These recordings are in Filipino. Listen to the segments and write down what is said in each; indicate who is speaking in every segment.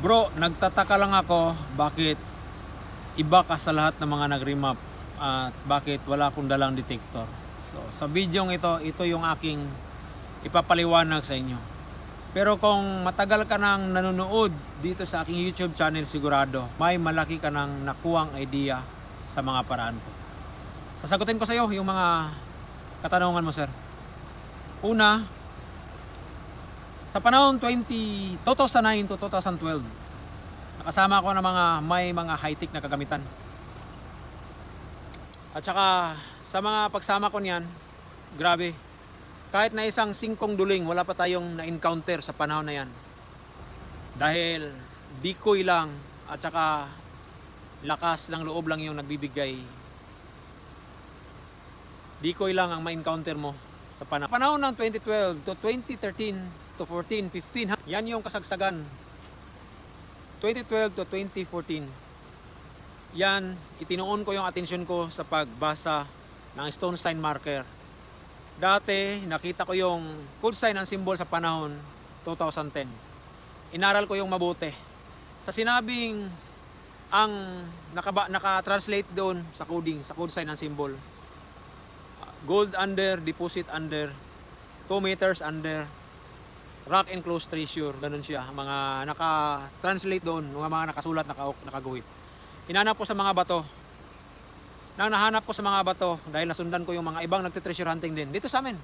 Speaker 1: Bro, nagtataka lang ako bakit iba ka sa lahat ng mga nag-remap at bakit wala akong dalang detector. So, sa video ito yung aking ipapaliwanag sa inyo. Pero kung matagal ka nang nanonood dito sa aking YouTube channel, sigurado may malaki ka nang nakuwang idea sa mga paraan ko. Sasagutin ko sa iyo yung mga katanungan mo, sir. Una, sa panahon 2009 to 2012, nakasama ako ng may mga high-tech na kagamitan. At saka sa mga pagsama ko niyan, grabe, kahit na isang singkong duling, wala pa tayong na-encounter sa panahon na yan. Dahil decoy lang at saka lakas ng loob lang yung nagbibigay. Decoy lang ang ma-encounter mo sa panahon ng 2012 to 2013 to 14, 15. Yan yung kasagsagan. 2012 to 2014. Yan, itinuon ko yung atensyon ko sa pagbasa ng stone sign marker. Dati, nakita ko yung code sign ng symbol sa panahon 2010. Inaral ko yung mabuti. Sa sinabing ang naka-translate doon sa coding, sa code sign ng symbol, gold under, deposit under, 2 meters under, rock enclosed treasure, ganun siya. Mga naka-translate doon, mga nakasulat, nakaguhit. Hinanap ko sa mga bato. Nang nahanap ko sa mga bato, dahil nasundan ko yung mga ibang nagte-treasure hunting din dito sa amin.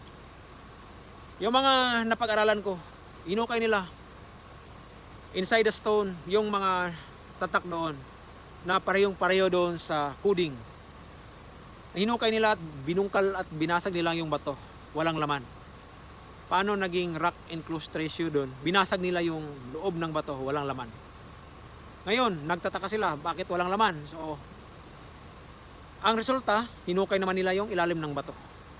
Speaker 1: Yung mga napag-aralan ko, inukay nila inside the stone, yung mga tatak doon na parehong-pareho doon sa coding. Hinukay nila at binungkal at binasag nila yung bato. Walang laman. Paano naging rock enclosed treasure doon? Binasag nila yung loob ng bato, walang laman. Ngayon, nagtataka sila, bakit walang laman? So, ang resulta, hinukay naman nila yung ilalim ng bato.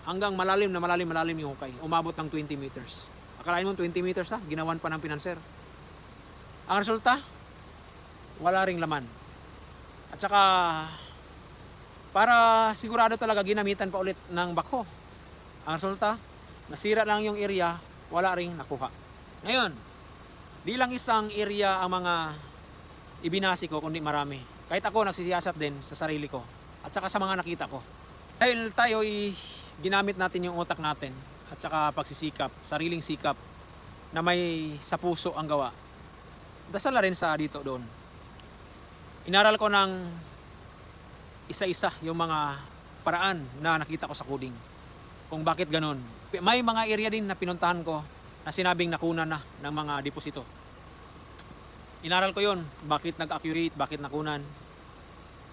Speaker 1: Hanggang malalim yung hukay. Umabot ng 20 meters. Akalain mo 20 meters ha? Ginawan pa ng pinanser. Ang resulta, wala ring laman. At saka, para sigurado talaga ginamitan pa ulit ng bako. Ang resulta, nasira lang yung area, wala ring nakuha. Ngayon, di lang isang area ang mga ibinasi ko, kundi marami. Kahit ako nagsisiyasat din sa sarili ko at saka sa mga nakita ko. Dahil tayo ginamit natin yung utak natin at saka pagsisikap, sariling sikap na may sa puso ang gawa. Dasal na rin sa dito doon. Inaral ko ng isa-isa yung mga paraan na nakita ko sa coding. Kung bakit ganun. May mga area din na pinuntahan ko na sinabing nakunan na ng mga deposito. Inaral ko yon, bakit nag-accurate, bakit nakunan,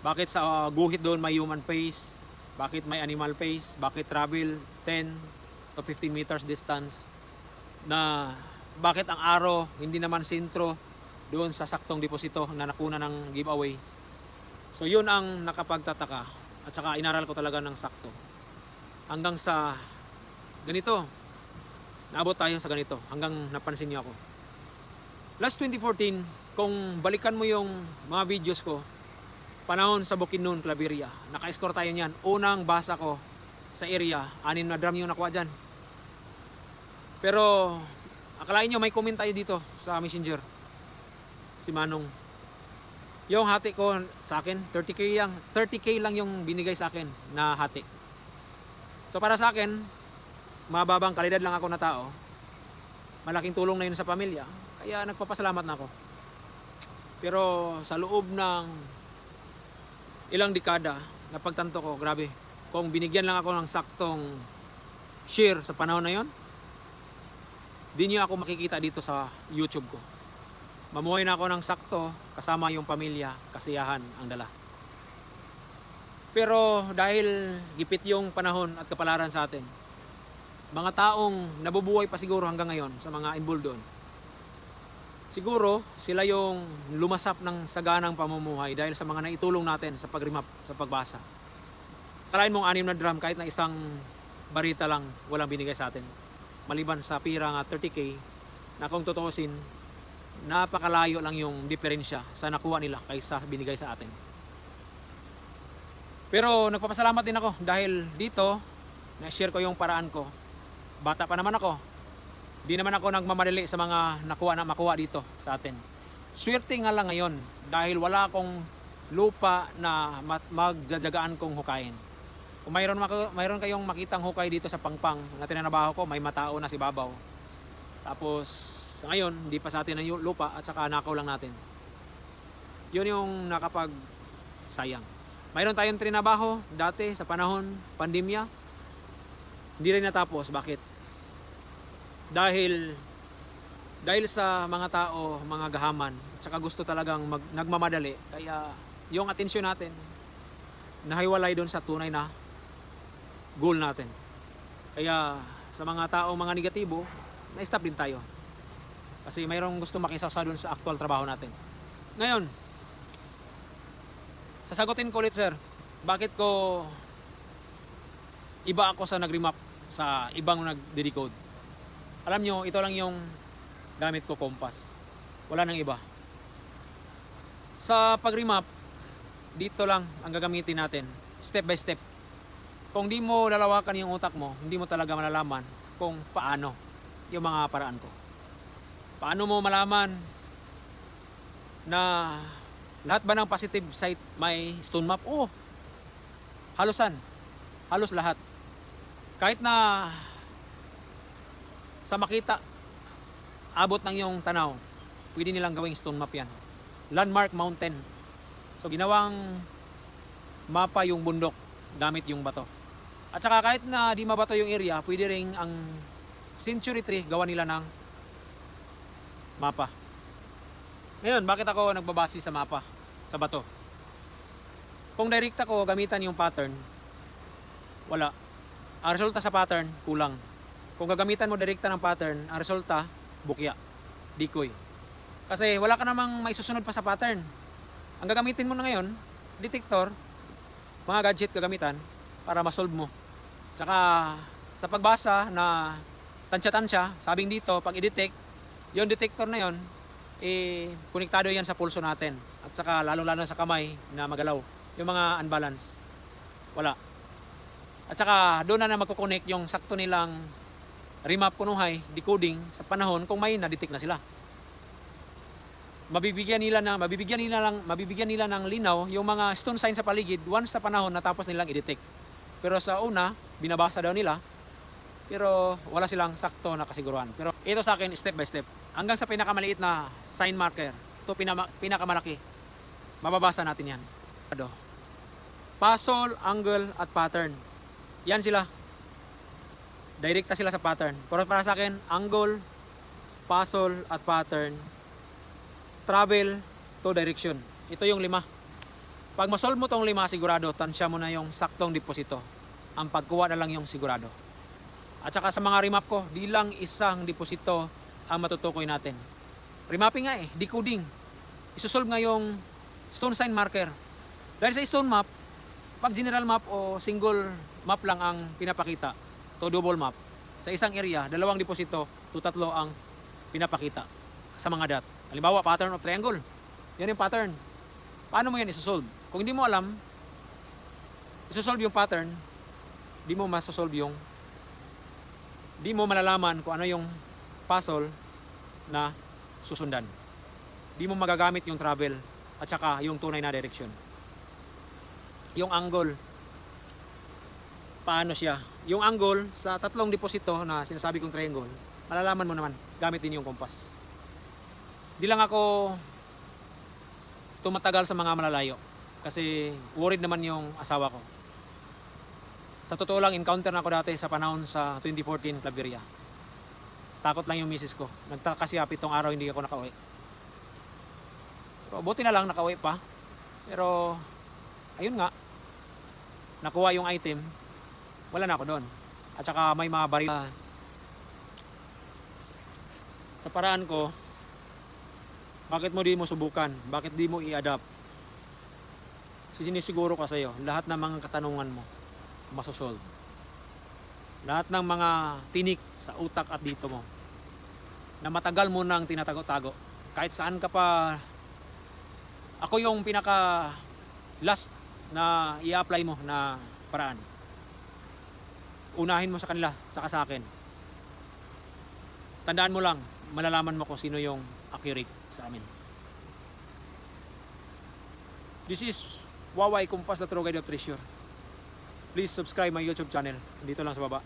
Speaker 1: bakit sa guhit doon may human face, bakit may animal face, bakit travel 10 to 15 meters distance, na bakit ang arrow hindi naman sentro doon sa saktong deposito na nakuna ng giveaways. So yun ang nakapagtataka at saka inaral ko talaga ng sakto. Hanggang sa ganito, naabot tayo sa ganito, hanggang napansin niyo ako. Last 2014, kung balikan mo yung mga videos ko, panahon sa Bukidnon, Claveria, naka-score tayo niyan. Unang basa ko sa area, 6 na drum yung nakuha dyan. Pero, akalain nyo may comment tayo dito sa Messenger. Si Manong. Yung hati ko sa akin, 30K lang yung binigay sa akin na hati. So para sa akin, mababang kalidad lang ako na tao. Malaking tulong na yun sa pamilya. Kaya nagpapasalamat na ako. Pero sa loob ng ilang dekada, napagtanto ko, grabe, kung binigyan lang ako ng saktong share sa panahon na yon, di niyo ako makikita dito sa YouTube ko. Mamuhay na ako ng sakto, kasama yung pamilya, kasiyahan ang dala. Pero dahil gipit yung panahon at kapalaran sa atin, mga taong nabubuhay pa siguro hanggang ngayon sa mga involved doon, siguro sila yung lumasap ng saganang pamumuhay dahil sa mga naitulong natin sa pag-remap, sa pagbasa. Kalain mong 6 na drum, kahit na isang barita lang walang binigay sa atin. Maliban sa pira nga 30K, na kung tutuusin, napakalayo lang yung diferensya sa nakuha nila kaysa binigay sa atin. Pero nagpapasalamat din ako dahil dito, na-share ko yung paraan ko. Bata pa naman ako, di naman ako nagmamadali sa mga makuha dito sa atin. Swerte nga lang ngayon dahil wala akong lupa na magjajagaan kong hukayin. Kung mayroon kayong makitang hukay dito sa Pangpang na tinanabaho ko, may matao na si Babaw. Tapos sa ngayon, hindi pa sa atin ang lupa at saka nakaw lang natin. Yun yung nakapag sayang. Mayroon tayong trinabaho dati sa panahon pandemya. Hindi rin natapos. Bakit? Dahil sa mga tao, mga gahaman, at saka gusto talagang nagmamadali. Kaya yung atensyon natin nahiwalay doon sa tunay na goal natin. Kaya sa mga tao, mga negatibo, na-stop din tayo. Kasi mayroong gusto makisasa doon sa actual trabaho natin. Ngayon, sasagutin ko ulit, sir. Bakit ko iba ako sa nag-remap sa ibang nag-decode? Alam nyo, ito lang yung gamit ko, compass. Wala nang iba. Sa pag-remap, dito lang ang gagamitin natin. Step by step. Kung di mo lalawakan yung utak mo, hindi mo talaga malalaman kung paano yung mga paraan ko. Paano mo malaman na lahat ba ng positive site may stone map? Oo. Halos lahat. Kahit na sa makita, abot ng yung tanaw, pwede nilang gawing stone map yan. Landmark mountain. So ginawang mapa yung bundok gamit yung bato. At saka kahit na di mabato yung area, pwede ring ang century tree gawa nila ng mapa. Ngayon, bakit ako nagbabase sa mapa, sa bato? Kung direct ako gamitan yung pattern, wala. Ang resulta sa pattern, kulang. Kung gagamitan mo direkta ng pattern, ang resulta, bukya, decoy. Kasi wala ka namang maisusunod pa sa pattern. Ang gagamitin mo na ngayon, detector, mga gadget gagamitan para ma-solve mo. Tsaka sa pagbasa na tansya-tansya, sabing dito, pag i-detect, yung detector na yon, konektado yan sa pulso natin. At saka lalo-lalo sa kamay na magalaw. Yung mga unbalance, wala. At saka doon na magkukonek yung sakto nilang remap kunuhay, decoding sa panahon kung may na-detect na sila. Mabibigyan nila ng linaw yung mga stone sign sa paligid once sa panahon natapos nilang i-detect. Pero sa una, binabasa daw nila, pero wala silang sakto na kasiguruhan. Pero ito sa akin, step by step. Hanggang sa pinakamaliit na sign marker, ito pinakamalaki. Mababasa natin yan. Puzzle, angle, at pattern. Yan sila. Direkta sila sa pattern. Pero para sa akin, angle, puzzle, at pattern, travel to direction. Ito yung 5. Pag masolve mo tong 5, sigurado, tansya mo na yung saktong deposito. Ang pagkuha na lang yung sigurado. At saka sa mga remap ko, di lang isang deposito ang matutukoy natin. Remapping nga decoding. Isusolve nga yung stone sign marker. Dahil sa stone map, pag general map o single map lang ang pinapakita, to double map, sa isang area, 2 deposito, to 3 ang pinapakita sa mga dot. Halimbawa, pattern of triangle. Yan yung pattern. Paano mo yan isusolve? Kung hindi mo alam, isusolve yung pattern, di mo malalaman kung ano yung puzzle na susundan. Di mo magagamit yung travel at saka yung tunay na direction. Yung angle, paano siya? Yung angle sa 3 deposito na sinasabi kong triangle, malalaman mo naman gamit din yung compass. Di lang ako tumatagal sa mga malalayo kasi worried naman yung asawa ko. Sa totoo lang, encounter na ako dati sa panahon sa 2014 Claveria. Takot lang yung misis ko. Nagtaka siya 7 araw hindi ako nakauwi. Pero buti na lang nakauwi pa. Pero ayun nga, nakuha yung item, wala na ako doon. At saka may mga baril. Sa paraan ko, bakit mo di mo subukan? Bakit di mo i-adapt? Sinisiguro ka sa'yo, lahat ng mga katanungan mo masosolve. Lahat ng mga tinik sa utak at dito mo na matagal mo nang tinatago-tago. Kahit saan ka pa, ako yung pinaka last na i-apply mo na paraan. Unahin mo sa kanila, tsaka sa akin. Tandaan mo lang, malalaman mo kung sino yung accurate sa amin. This is Waway Kumpas, the True Guide of Treasure. Please subscribe my YouTube channel. Dito lang sa baba.